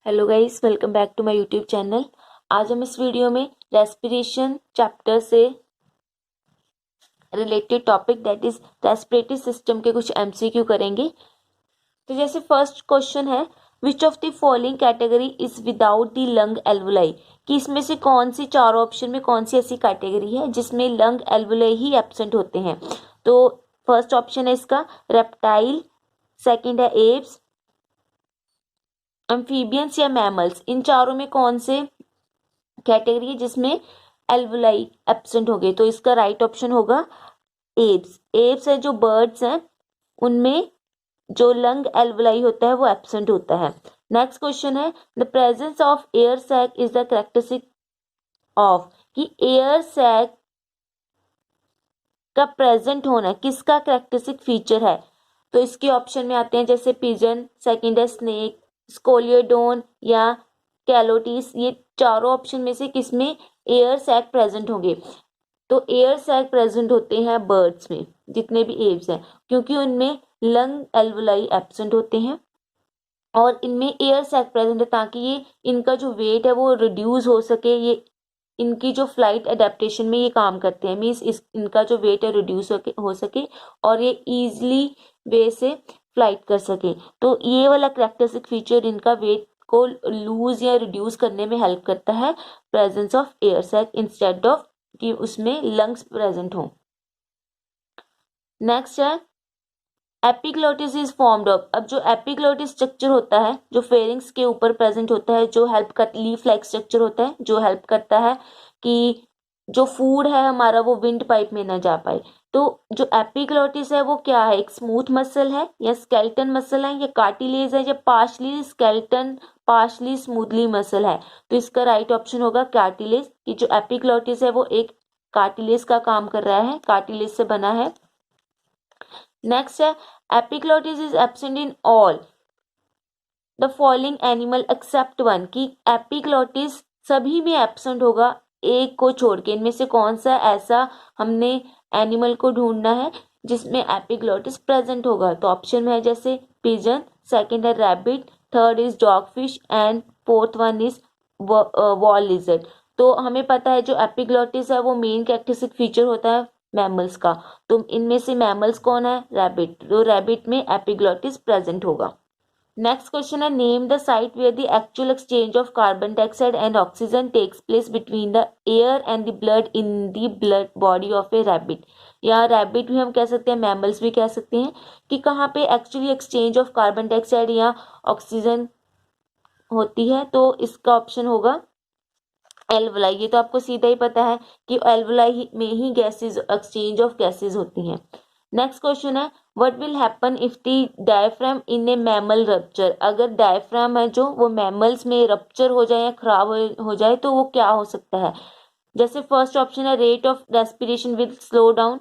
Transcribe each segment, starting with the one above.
Hello guys, welcome back to my YouTube channel. आज हम इस वीडियो में रेस्पिरेशन चैप्टर से related topic that is respiratory system के कुछ एमसीक्यू करेंगे। तो जैसे फर्स्ट क्वेश्चन है, which of the following category is without the lung alveoli, कि इसमें से कौन सी चारों ऑप्शन में कौन सी ऐसी कैटेगरी है जिसमें लंग एल्वुलाई ही एब्सेंट होते हैं। तो फर्स्ट ऑप्शन है इसका रेप्टाइल, सेकंड है एप्स, एम्फीबियंस या मैमल्स। इन चारों में कौन से कैटेगरी है जिसमें एल्वुलाई एब्सेंट हो गए। तो इसका राइट ऑप्शन होगा एप्स। एप्स है जो बर्ड्स हैं, उनमें जो लंग एल्वुलाई होता है वो एब्सेंट होता है। नेक्स्ट क्वेश्चन है, the presence of air sac is the characteristic of, कि एयर सैक का प्रेजेंट होना किसका कैरेक्टरिस्टिक फीचर है। तो इसके ऑप्शन में आते हैं जैसे पिजन, सेकंड है स्नेक, स्कोलियोडोन या कैलोटिस। ये चारों ऑप्शन में से किसमें एयर सैक प्रेजेंट होंगे। तो एयर सैक प्रेजेंट होते हैं बर्ड्स में, जितने भी एव्स हैं, क्योंकि उनमें लंग एल्वुलाई एब्सेंट होते हैं और इनमें एयर सैक प्रेजेंट है ताकि ये इनका जो वेट है वो रिड्यूस हो सके। ये इनकी जो फ्लाइट एडेप्टेशन में ये काम करते हैं, मीन्स इनका जो वेट है रिड्यूस हो सके और ये इजीली वे से फ्लाइट कर सके। तो ये वाला कैरेक्टरिस्टिक फीचर इनका वेट को लूज या रिड्यूस करने में हेल्प करता है, presence of air sac instead of कि उसमें लंग्स प्रेजेंट हो। नेक्स्ट है एपिग्लोटिस इज फॉर्म्ड ऑफ। अब जो एपिग्लोटिस स्ट्रक्चर होता है जो फेरिंग्स के ऊपर प्रेजेंट होता है, जो हेल्प कर लीफ लाइक स्ट्रक्चर होता है जो हेल्प करता है कि जो फूड है हमारा वो विंड पाइप में ना जा पाए। तो जो एपिग्लोटिस है वो क्या है, एक स्मूथ मसल है या स्केलेटन मसल है या कार्टिलेज है या partially skeleton partially smoothly muscle है। तो इसका राइट ऑप्शन होगा कार्टिलेज, कि जो एपिग्लोटिस है वो एक कार्टिलेज का काम कर रहा है, कार्टिलेज से बना है। नेक्स्ट है epiglottis is absent in all the following animal except one, कि एपिग्लोटिस सभी में एब्सेंट होगा एक को छोड़ के। इनमें से कौन सा ऐसा हमने एनिमल को ढूंढना है जिसमें एपिग्लोटिस प्रेजेंट होगा। तो ऑप्शन में है जैसे पिजन, सेकंड है rabbit, third is dogfish and fourth one is wall lizard. तो हमें पता है जो एपिग्लोटिस है वो मेन कैरेक्टरिस्टिक फीचर होता है मैमल्स का। तो इनमें से मैमल्स कौन है, रैबिट। तो रैबिट में एपिग्लोटिस प्रेजेंट होगा। नेक्स्ट क्वेश्चन है, name the site where the actual exchange of carbon dioxide and oxygen takes place between the air and the blood in the blood body of a rabbit. या rabbit भी हम कह सकते हैं, mammals भी कह सकते हैं, कि कहाँ पे actually exchange of carbon dioxide या ऑक्सीजन होती है। तो इसका ऑप्शन होगा एल्वुलाई। ये तो आपको सीधा ही पता है कि एल्वुलाई में ही गैसेज एक्सचेंज ऑफ गैसेज होती हैं। नेक्स्ट क्वेश्चन है, what will happen if the diaphragm in A mammal rupture. अगर डायफ्राम है जो वो मैमल्स में रप्चर हो जाए या खराब हो जाए तो वो क्या हो सकता है। जैसे फर्स्ट ऑप्शन है rate of respiration will slow down,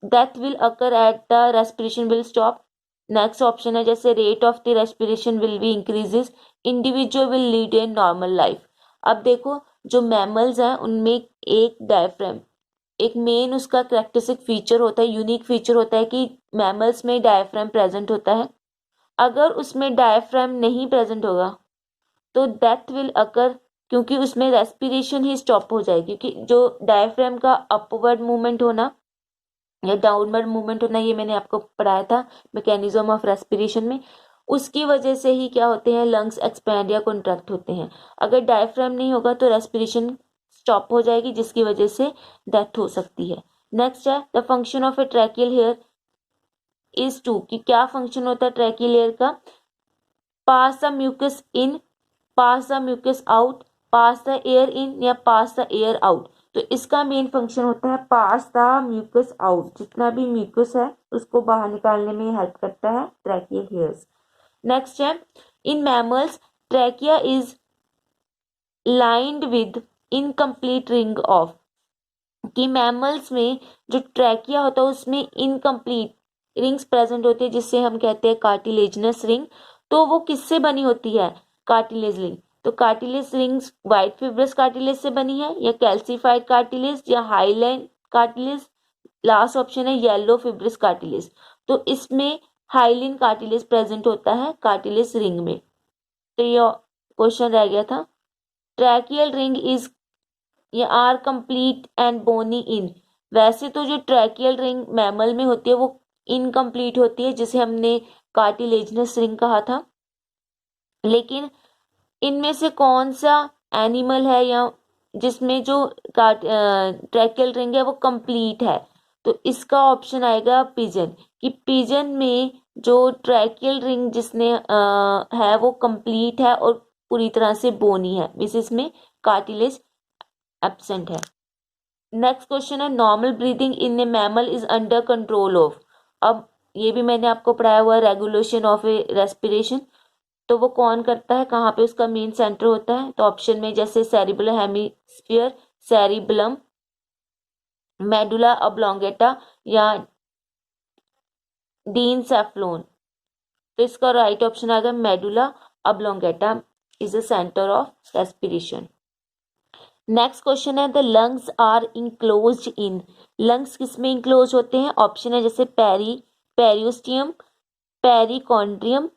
death will occur at the respiration will stop. Next option है जैसे rate of the respiration will be increases, individual will lead a normal life. अब देखो जो mammals हैं उनमें एक diaphragm एक main उसका कैरेक्टरिस्टिक फीचर होता है, यूनिक फीचर होता है कि मैमल्स में डायफ्राम प्रेजेंट होता है। अगर उसमें डायफ्राम नहीं प्रेजेंट होगा तो डेथ विल अकर, क्योंकि उसमें रेस्पिरेशन ही स्टॉप हो जाएगी। क्योंकि जो डायफ्राम का अपवर्ड मूवमेंट होना या डाउनवर्ड मूवमेंट होना, ये मैंने आपको पढ़ाया था मैकेनिज्म ऑफ रेस्पिरेशन में, उसकी वजह से ही क्या होते हैं, लंग्स एक्सपैंड या कॉन्ट्रैक्ट होते हैं। अगर डायफ्राम नहीं होगा तो रेस्पिरेशन स्टॉप हो जाएगी जिसकी वजह से डेथ हो सकती है। नेक्स्ट है the function of a tracheal hair is to, कि क्या फंक्शन होता है ट्रैकियल हेयर का, pass the mucus in, pass the mucus out, pass the air in या पास द एयर आउट। तो इसका मेन फंक्शन होता है पास द म्यूकस आउट, जितना भी म्यूकस है उसको बाहर निकालने में हेल्प करता है ट्रैकियल हेयर्स। नेक्स्ट है in mammals trachea is lined with incomplete ring of, कि मैमल्स में जो ट्रैकिया होता है उसमें इनकम्प्लीट रिंग्स प्रेजेंट होती है जिससे हम कहते हैं कार्टिलेजनस रिंग। तो वो किससे बनी होती है, कार्टिलेज रिंग। तो cartilage rings white fibrous cartilage से बनी है या कैल्सिफाइड कार्टिलेज या हाईलाइन कार्टिलेज। लास्ट ऑप्शन है येलो फिब्रस कार्टिलेज। तो इसमें हाइलिन कार्टिलेज प्रेजेंट होता है कार्टिलेज रिंग में। तो ये क्वेश्चन रह गया था। ट्रैकियल रिंग इज या आर कंप्लीट एंड बोनी इन। वैसे तो जो ट्रैकियल रिंग मैमल में होती है वो इनकम्प्लीट होती है, जिसे हमने कार्टिलेजिनस रिंग कहा था। लेकिन इनमें से कौन सा एनिमल है या जिसमें जो ट्रैकियल रिंग है वो कंप्लीट है? तो इसका ऑप्शन आएगा पिजन, कि पिजन में जो ट्रैकियल रिंग जिसने है वो कंप्लीट है और पूरी तरह से बोनी है, इसमें कार्टिलेज एब्सेंट है। नेक्स्ट क्वेश्चन है normal breathing in A mammal is under control of. अब ये भी मैंने आपको पढ़ाया हुआ है, रेगुलेशन ऑफ ए रेस्पिरेशन। तो वो कौन करता है, कहाँ पे उसका मेन सेंटर होता है? तो ऑप्शन में जैसे cerebral hemisphere, cerebellum, medulla oblongata या डीनसेफ्लोन। तो इसका राइट ऑप्शन आएगा medulla oblongata is the centre of respiration. Next question है the lungs are enclosed in. Lungs किसमें इंक्लोज होते हैं? ऑप्शन है जैसे पेरियोस्टियम, पेरिकॉन्ड्रियम,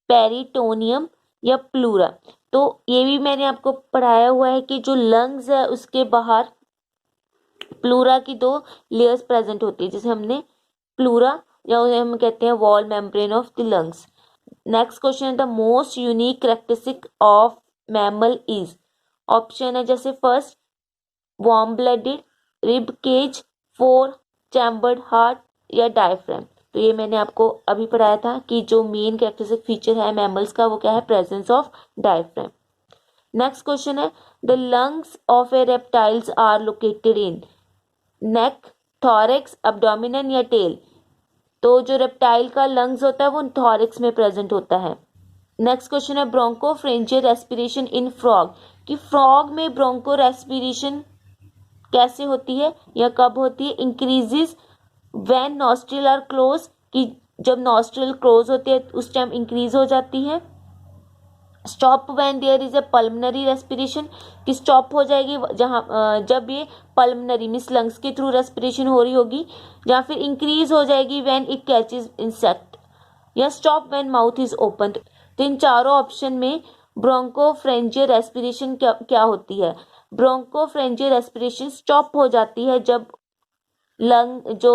पेरिटोनियम या प्लूरा। तो ये भी मैंने आपको पढ़ाया हुआ है कि जो लंग्स है उसके बाहर प्लूरा की 2 लेयर्स प्रेजेंट होती है, जिसे हमने प्लूरा या उन्हें हम कहते हैं wall membrane of the lungs. Next question है the most unique characteristic of mammal is. Option है जैसे first warm blooded, rib cage, 4 chambered heart या डायफ्राम। तो ये मैंने आपको अभी पढ़ाया था कि जो मेन कैरेक्टरिस्टिक फीचर है मैमल्स का वो क्या है? Presence of diaphragm. Next question है the lungs of a reptiles are located in neck, thorax, abdomen या टेल। तो जो रेप्टाइल का लंग्स होता है वो थॉरेक्स में प्रेजेंट होता है। नेक्स्ट क्वेश्चन है ब्रोंकोफ्रेंजियल रेस्पिरेशन इन फ्रॉग, कि फ्रॉग में ब्रोंको रेस्पिरेशन कैसे होती है या कब होती है? Increases when nostril are close, कि जब नॉस्ट्रिल क्लोज होती है उस टाइम इंक्रीज हो जाती है। Stop when there is a pulmonary respiration, कि स्टॉप हो जाएगी जहाँ जब ये पल्मनरी मीन्स लंग्स के थ्रू रेस्पिरेशन हो रही होगी, या फिर इंक्रीज हो जाएगी व्हेन इट कैचेज इंसेक्ट, या stop when mouth is open. तो इन चारों ऑप्शन में ब्रोंकोफ्रेंजियल रेस्पिरेशन क्या होती है? ब्रोंकोफ्रेंजियल रेस्पिरेशन स्टॉप हो जाती है जब लंग जो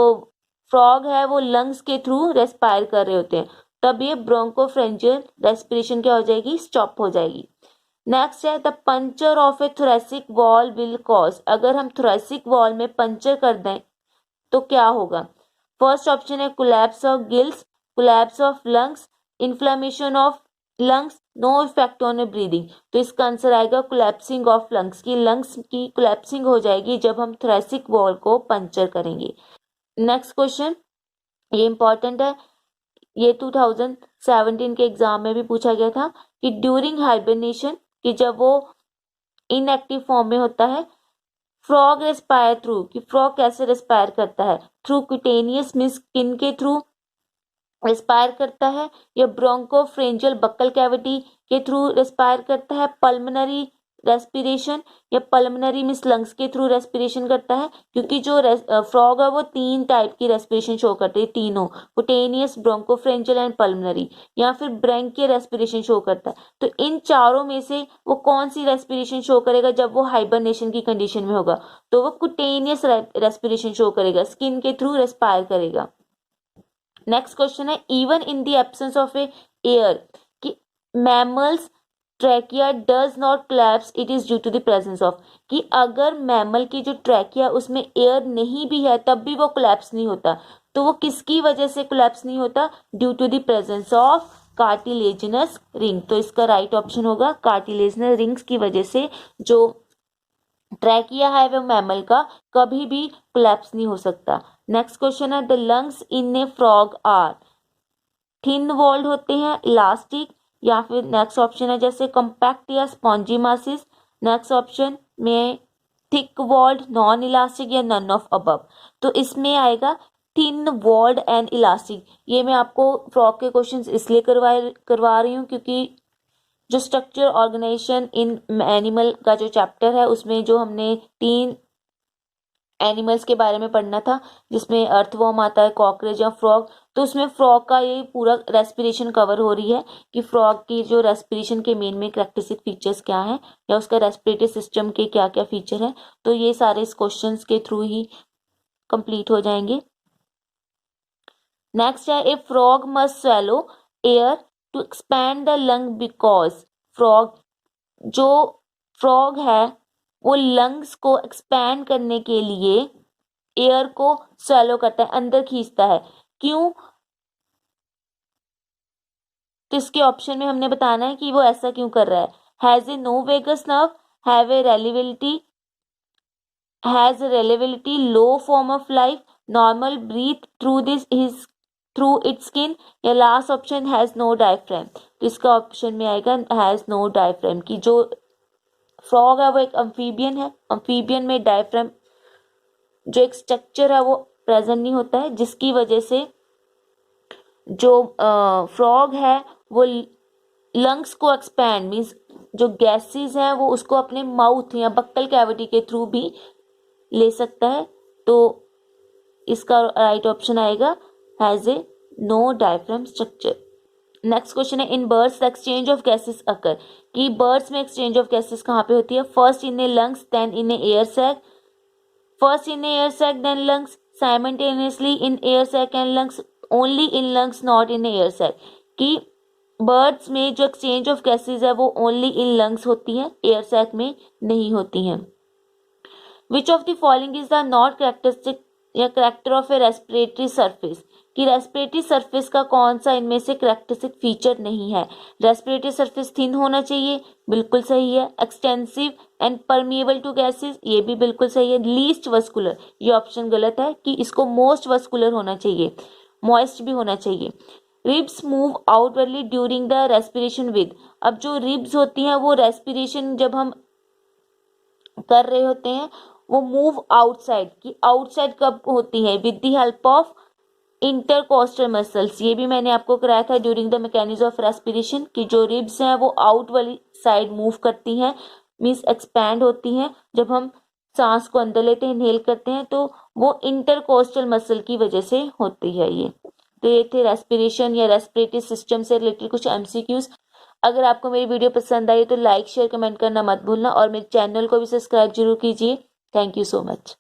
फ्रॉग है वो लंग्स के थ्रू रेस्पायर कर रहे होते हैं, तब ये ब्रोंकोफ्रेंजियल रेस्पिरेशन क्या हो जाएगी? स्टॉप हो जाएगी। नेक्स्ट है the puncture of A thoracic wall will cause. अगर हम थोरेसिक वॉल में पंचर कर दें तो क्या होगा? फर्स्ट ऑप्शन है collapse of gills, collapse of lungs, inflammation of lungs, no effect on breathing. तो इसका आंसर आएगा कोलैप्सिंग ऑफ लंग्स, की लंग्स की कोलैप्सिंग हो जाएगी जब हम थोरेसिक वॉल को पंचर करेंगे। नेक्स्ट क्वेश्चन ये इंपॉर्टेंट है, ये 2017 के एग्जाम में भी पूछा गया था कि ड्यूरिंग हाइबरनेशन, कि जब वो इनएक्टिव फॉर्म में होता है, फ्रॉग रेस्पायर थ्रू, कि फ्रॉग कैसे रेस्पायर करता है? थ्रू क्यूटेनियस मींस स्किन के थ्रू रेस्पायर करता है, या ब्रोंकोफ्रेंजियल बक्कल कैविटी के थ्रू रेस्पायर करता है? पल्मनरी रेस्पिरेशन या पल्मनरी मींस लंग्स के थ्रू रेस्पिरेशन करता है, क्योंकि जो फ्रॉग है वो 3 टाइप की रेस्पिरेशन शो करते हैं, तीनों कुटेनियस, ब्रोंकोफ्रेंजियल एंड पल्मनरी, या फिर ब्रैंकियल रेस्पिरेशन शो करता है। तो इन चारों में से वो कौन सी रेस्पिरेशन शो करेगा जब वो हाइबरनेशन की कंडीशन में होगा? तो वो कुटेनियस रेस्पिरेशन शो करेगा, स्किन के थ्रू रेस्पायर करेगा। नेक्स्ट क्वेश्चन है even in the absence of a air, कि mammals trachea does not collapse it is due to the presence of, कि अगर मैमल की जो ट्रैकिया उसमें एयर नहीं भी है तब भी वो कोलैप्स नहीं होता। तो वो किसकी वजह से कोलैप्स नहीं होता? Due to the presence of cartilaginous ring. तो इसका राइट ऑप्शन होगा कार्टिलेजिनस रिंग्स की वजह से जो ट्रैकिया है वो मैमल का कभी भी कोलैप्स नहीं हो सकता। नेक्स्ट क्वेश्चन है the lungs in a frog are thin walled होते हैं, इलास्टिक, या फिर नेक्स्ट ऑप्शन है जैसे कम्पैक्ट या स्पॉन्जी मासिस। नेक्स्ट ऑप्शन में थिक वॉल्ड, नॉन इलास्टिक या नन ऑफ अबव। तो इसमें आएगा थिन वॉल्ड एंड इलास्टिक। ये मैं आपको फ्रॉग के क्वेश्चंस इसलिए करवा रही हूँ क्योंकि जो स्ट्रक्चर ऑर्गेनाइजेशन इन एनिमल का जो चैप्टर है उसमें जो हमने 3 एनिमल्स के बारे में पढ़ना था, जिसमें अर्थवर्म आता है, कॉकरोच या फ्रॉग। तो उसमें फ्रॉग का ये पूरा रेस्पिरेशन कवर हो रही है कि फ्रॉग की जो रेस्पिरेशन के मेन कैरेक्टरिस्टिक फीचर्स क्या हैं, या उसका रेस्पिरेटरी सिस्टम के क्या क्या फीचर हैं। तो ये सारे इस क्वेश्चंस के थ्रू ही कंप्लीट हो जाएंगे। नेक्स्ट है, a frog must swallow air to expand the lung because frog, जो फ्रॉग है वो लंग्स को एक्सपैंड करने के लिए एयर को स्वेलो करता है, अंदर खींचता है। क्यों? तो इसके ऑप्शन में हमने बताना है कि वो ऐसा क्यों कर रहा है। Has a no vagus nerve, have a reliability, has reliability, low form of life, normal breathe through this his through its skin, या last option has no diaphragm. तो इसका ऑप्शन में आएगा हैज नो डायफ्राम, की जो frog है वो एक अम्फीबियन है, अम्फीबियन में डायफ्राम जो एक स्ट्रक्चर है वो प्रेजेंट नहीं होता है, जिसकी वजह से जो फ्रॉग है वो लंग्स को एक्सपैंड मीन्स जो गैसेस हैं वो उसको अपने माउथ या बक्कल कैविटी के थ्रू भी ले सकता है। तो इसका राइट ऑप्शन आएगा has a no diaphragm structure. Next question है, in birds the exchange of gases occur, कि बर्ड्स में एक्सचेंज ऑफ गैसेस कहाँ पे होती है। First in a lungs, then in a air sac, first in air sac then lungs, simultaneously in air sac and lungs, only in lungs not in air sac. कि birds में जो exchange of gases है वो only in lungs होती है, air sac में नहीं होती हैं। Which of the following is the not characteristic या character of a respiratory surface, कि रेस्पिरेटरी सरफेस का कौन सा इनमें से करेक्टरिस्टिक फीचर नहीं है। रेस्पिरेटरी सरफेस थिन होना चाहिए, बिल्कुल सही है। Extensive and permeable to gases, ये भी बिल्कुल सही है। लीस्ट वस्कुलर, ये ऑप्शन गलत है कि इसको मोस्ट वस्कुलर होना चाहिए, मॉइस्ट भी होना चाहिए। Ribs move outwardly during the respiration with, अब जो रिब्स होती हैं वो रेस्पिरेशन जब हम कर रहे होते हैं वो मूव आउटसाइड, की आउटसाइड कब होती है, with the help of intercostal muscles. ये भी मैंने आपको कराया था during the mechanism of respiration, की जो रिब्स हैं वो आउट वाली साइड मूव करती हैं, मीन्स एक्सपैंड होती हैं जब हम सांस को अंदर लेते हैं, इनहेल करते हैं, तो वो इंटरकोस्टल मसल की वजह से होती है ये। तो ये थे रेस्पिरेशन या रेस्पिरेटरी सिस्टम से रिलेटेड कुछ एमसीक्यूज। अगर आपको मेरी वीडियो पसंद आई तो लाइक शेयर कमेंट करना मत भूलना, और मेरे चैनल को भी सब्सक्राइब जरूर कीजिए। Thank you so much.